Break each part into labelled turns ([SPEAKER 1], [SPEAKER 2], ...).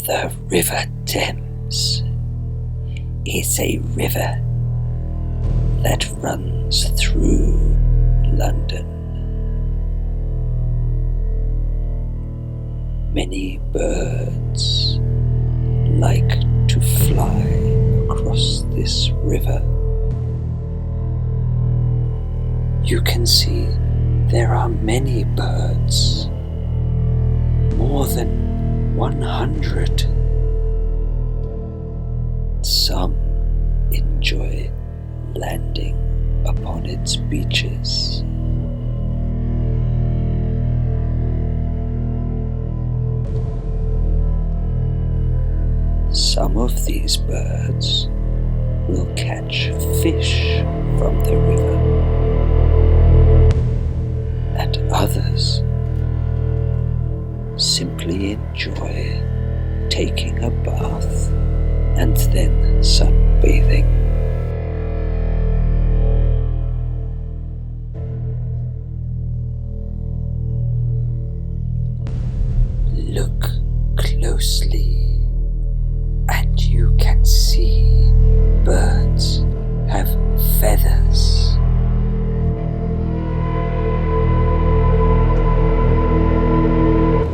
[SPEAKER 1] The River Thames is a river that runs through London. Many birds like to fly across this river. You can see there are many birds, more than 100. Some enjoy landing upon its beaches. Some of these birds will catch fish from the river, and others simply enjoy taking a bath and then sunbathing. Look closely and you can see birds have feathers.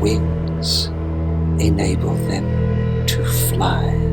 [SPEAKER 1] Wings enable them to fly.